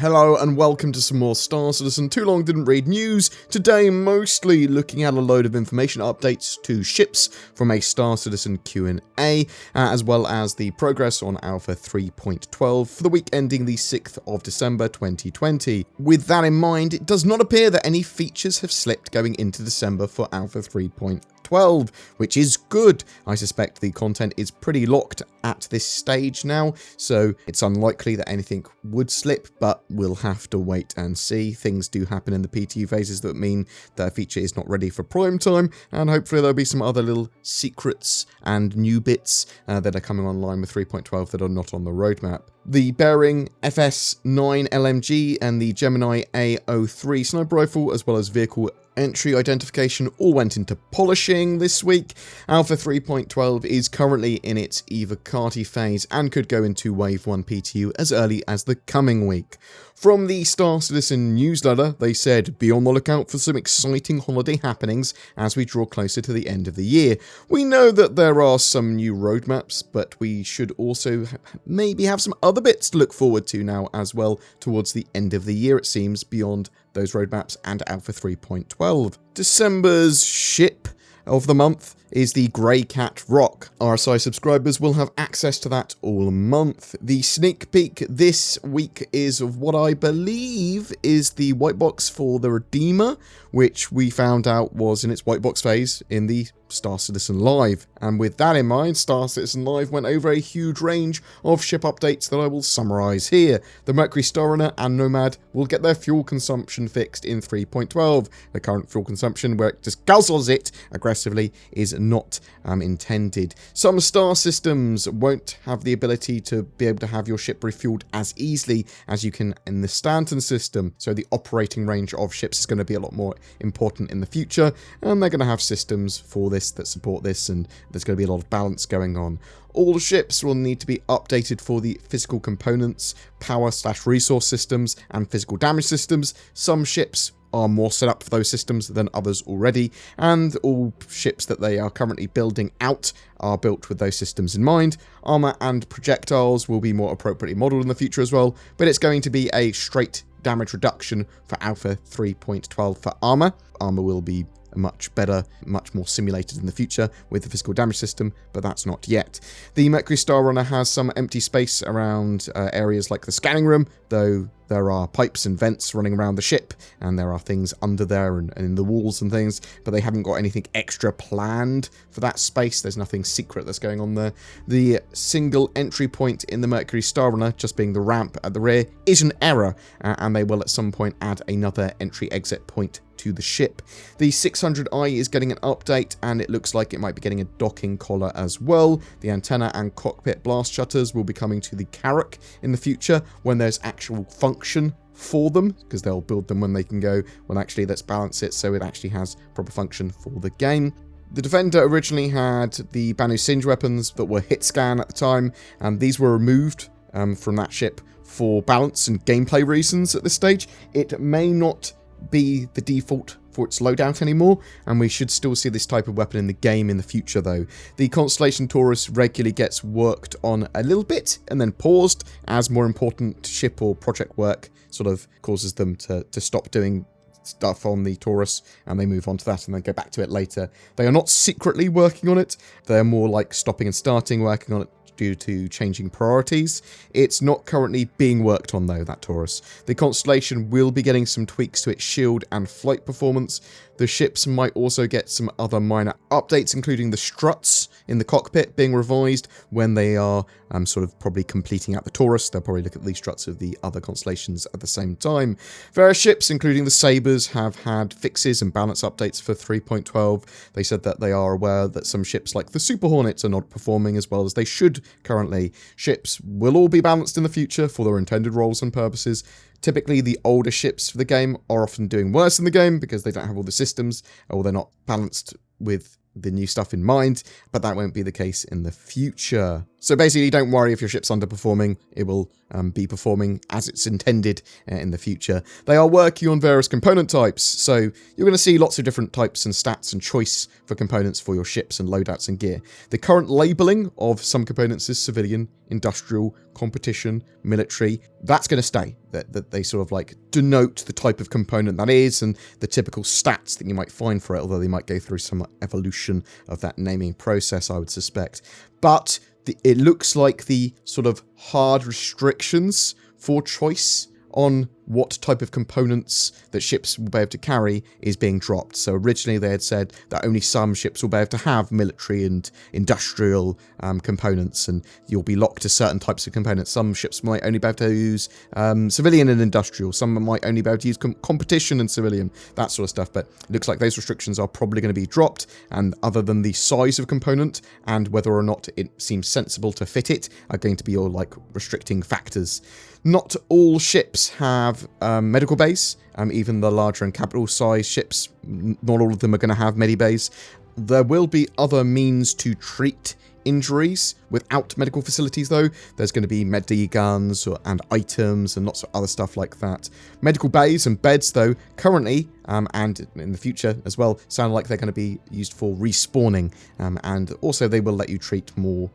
Hello and welcome to some more Star Citizen Too Long Didn't Read news. Today mostly looking at a load of information updates to ships from a Star Citizen Q&A, as well as the progress on Alpha 3.12 for the week ending the 6th of December 2020. With that in mind, it does not appear that any features have slipped going into December for Alpha 3.12, which is good. I suspect the content is pretty locked at this stage now, so it's unlikely that anything would slip, but we'll have to wait and see. Things do happen in the PTU phases that mean that a feature is not ready for prime time, and hopefully there'll be some other little secrets and new bits that are coming online with 3.12 that are not on the roadmap. The Bearing FS9 LMG and the Gemini A03 sniper rifle, as well as vehicle entry identification, all went into polishing this week. Alpha 3.12 is currently in its Evocati phase and could go into Wave 1 PTU as early as the coming week. From the Star Citizen newsletter, they said, be on the lookout for some exciting holiday happenings as we draw closer to the end of the year. We know that there are some new roadmaps, but we should also maybe have some other bits to look forward to now as well towards the end of the year, it seems, beyond those roadmaps and Alpha 3.12. December's ship of the month is the Grey Cat Rock. RSI subscribers will have access to that all month. The sneak peek this week is of what I believe is the white box for the Redeemer, which we found out was in its white box phase in the Star Citizen Live. And with that in mind, Star Citizen Live went over a huge range of ship updates that I will summarise here. The Mercury Starrunner and Nomad will get their fuel consumption fixed in 3.12. The current fuel consumption, where it just guzzles it aggressively, is not intended. Some star systems won't have the ability to be able to have your ship refueled as easily as you can in the Stanton system, so the operating range of ships is going to be a lot more important in the future, and they're going to have systems for this that support this, and there's going to be a lot of balance going on. All ships will need to be updated for the physical components, power/resource systems, and physical damage systems. Some ships are more set up for those systems than others already, and all ships that they are currently building out are built with those systems in mind. Armor and projectiles will be more appropriately modeled in the future as well, but it's going to be a straight damage reduction for Alpha 3.12 for armor. Armor will be much better, much more simulated in the future with the physical damage system, but that's not yet. The Mercury Starrunner has some empty space around areas like the scanning room, though there are pipes and vents running around the ship, and there are things under there and in the walls and things, but they haven't got anything extra planned for that space. There's nothing secret that's going on there. The single entry point in the Mercury Starrunner, just being the ramp at the rear, is an error, and they will at some point add another entry-exit point to the ship. The 600i is getting an update, and it looks like it might be getting a docking collar as well. The antenna and cockpit blast shutters will be coming to the Carrack in the future when there's actual function for them, because they'll build them when they can go, well actually let's balance it so it actually has proper function for the game. The Defender originally had the Banu Singe weapons that were hit scan at the time, and these were removed from that ship for balance and gameplay reasons at this stage. It may not be the default for its loadout anymore, and we should still see this type of weapon in the game in the future though. The Constellation Taurus regularly gets worked on a little bit and then paused as more important ship or project work sort of causes them to stop doing stuff on the Taurus, and they move on to that and then go back to it later. They are not secretly working on it, they're more like stopping and starting working on it due to changing priorities. It's not currently being worked on though, that Taurus. The Constellation will be getting some tweaks to its shield and flight performance. The ships might also get some other minor updates, including the struts in the cockpit being revised when they are sort of probably completing out the Taurus. They'll probably look at the struts of the other constellations at the same time. Various ships, including the Sabres, have had fixes and balance updates for 3.12. They said that they are aware that some ships like the Super Hornets are not performing as well as they should currently. Ships will all be balanced in the future for their intended roles and purposes. Typically, the older ships for the game are often doing worse in the game because they don't have all the systems, or they're not balanced with the new stuff in mind, but that won't be the case in the future. So basically, don't worry if your ship's underperforming. It will be performing as it's intended in the future. They are working on various component types, so you're going to see lots of different types and stats and choice for components for your ships and loadouts and gear. The current labeling of some components is civilian, industrial, competition, military. That's going to stay. That they sort of like denote the type of component that is and the typical stats that you might find for it, although they might go through some evolution of that naming process, I would suspect. But it looks like the sort of hard restrictions for choice on what type of components that ships will be able to carry is being dropped. So originally they had said that only some ships will be able to have military and industrial components, and you'll be locked to certain types of components. Some ships might only be able to use civilian and industrial. Some might only be able to use competition and civilian, that sort of stuff. But it looks like those restrictions are probably going to be dropped, and other than the size of component and whether or not it seems sensible to fit it are going to be all like restricting factors. Not all ships have medical bays, even the larger and capital size ships, not all of them are going to have medibays. There will be other means to treat injuries without medical facilities though. There's going to be medi guns and items and lots of other stuff like that. Medical bays and beds though, currently and in the future as well, sound like they're going to be used for respawning, and also they will let you treat more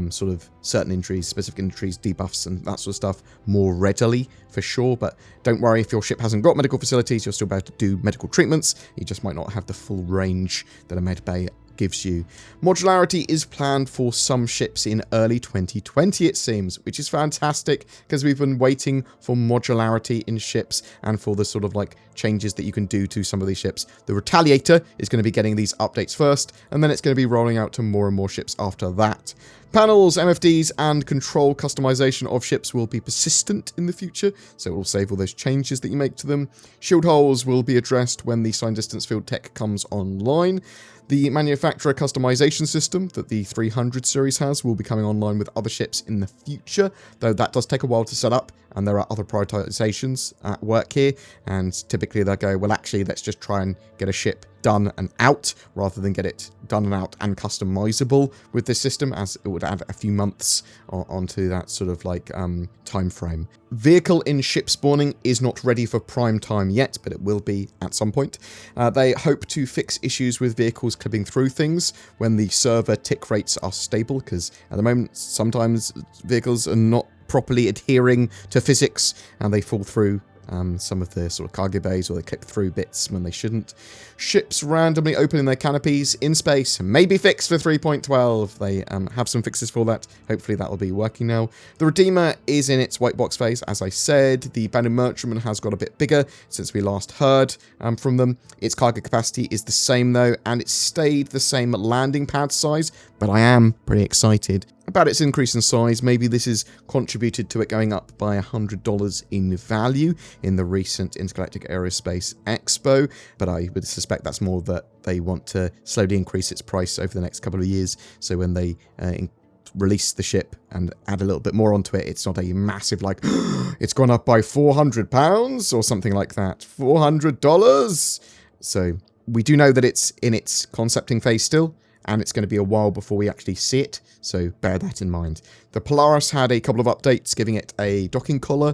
sort of certain injuries, specific injuries, debuffs and that sort of stuff more readily for sure. But don't worry if your ship hasn't got medical facilities, you'll still be able to do medical treatments. You just might not have the full range that a med bay gives you. Modularity is planned for some ships in early 2020, it seems, which is fantastic because we've been waiting for modularity in ships and for the sort of like changes that you can do to some of these ships. The Retaliator is going to be getting these updates first, and then it's going to be rolling out to more and more ships after that. Panels, MFDs, and control customization of ships will be persistent in the future, so it will save all those changes that you make to them. Shield holes will be addressed when the Sign Distance Field tech comes online. The manufacturer customization system that the 300 series has will be coming online with other ships in the future, though that does take a while to set up, and there are other prioritizations at work here, and typically they'll go, well actually let's just try and get a ship done and out, rather than get it done and out and customizable with this system, as it would add a few months onto that sort of like time frame. Vehicle in ship spawning is not ready for prime time yet, but it will be at some point. They hope to fix issues with vehicles clipping through things when the server tick rates are stable, because at the moment sometimes vehicles are not properly adhering to physics and they fall through some of the sort of cargo bays, or they clip through bits when they shouldn't. Ships randomly opening their canopies in space may be fixed for 3.12. They have some fixes for that. Hopefully that will be working now. The Redeemer is in its white box phase, as I said. The Abandoned Merchantman has got a bit bigger since we last heard from them. Its cargo capacity is the same though, and it stayed the same landing pad size, but I am pretty excited about its increase in size. Maybe this has contributed to it going up by $100 in value in the recent Intergalactic Aerospace Expo, but I would suspect that's more that they want to slowly increase its price over the next couple of years, so when they release the ship and add a little bit more onto it, it's not a massive like it's gone up by £400 or something like that. $400. So we do know that it's in its concepting phase still, and it's going to be a while before we actually see it, so bear that in mind. The Polaris had a couple of updates, giving it a docking collar.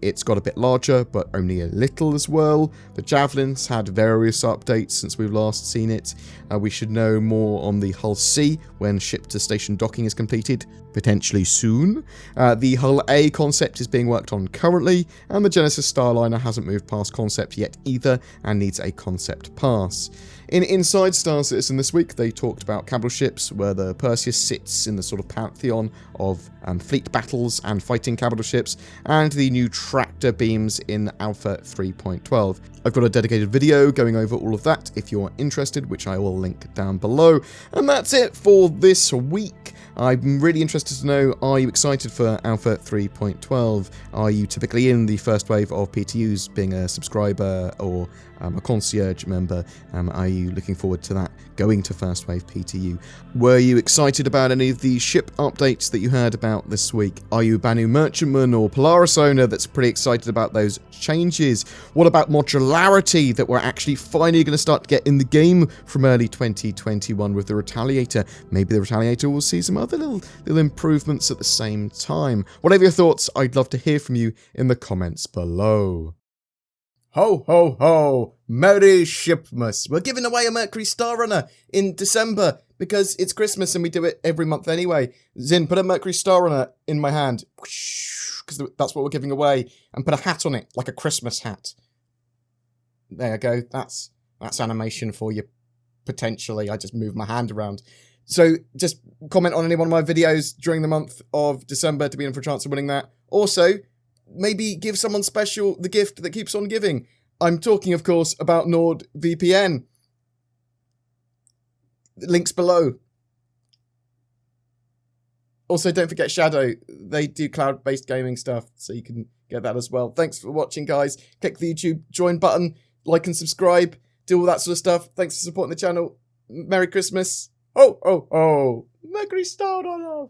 It's got a bit larger, but only a little as well. The Javelins had various updates since we've last seen it. We should know more on the Hull C when ship-to-station docking is completed, potentially soon. The Hull A concept is being worked on currently, and the Genesis Starliner hasn't moved past concept yet either, and needs a concept pass. In Inside Star Citizen this week, they talked about capital ships, where the Perseus sits in the sort of pantheon of fleet battles and fighting capital ships, and the new tractor beams in Alpha 3.12. I've got a dedicated video going over all of that if you're interested, which I will link down below. And that's it for this week. I'm really interested to know, are you excited for Alpha 3.12? Are you typically in the first wave of PTUs, being a subscriber or a concierge member? Are you looking forward to that, going to first wave PTU? Were you excited about any of the ship updates that you heard about this week? Are you a Banu Merchantman or Polaris owner that's pretty excited about those changes? What about modularity that we're actually finally going to start to get in the game from early 2021 with the Retaliator? Maybe the Retaliator will see some other little improvements at the same time. Whatever your thoughts, I'd love to hear from you in the comments below. Ho, ho, ho! Merry Shipmas! We're giving away a Mercury Star Runner in December because it's Christmas and we do it every month anyway. Zin, put a Mercury Star Runner in my hand, because that's what we're giving away, and put a hat on it, like a Christmas hat. There you go. That's animation for you, potentially. I just moved my hand around. So just comment on any one of my videos during the month of December to be in for a chance of winning that. Also, maybe give someone special the gift that keeps on giving. I'm talking, of course, about NordVPN. Links below. Also, don't forget Shadow. They do cloud-based gaming stuff, so you can get that as well. Thanks for watching, guys. Click the YouTube join button, like and subscribe, do all that sort of stuff. Thanks for supporting the channel. Merry Christmas. Oh, oh, oh. Mercury Star Runner.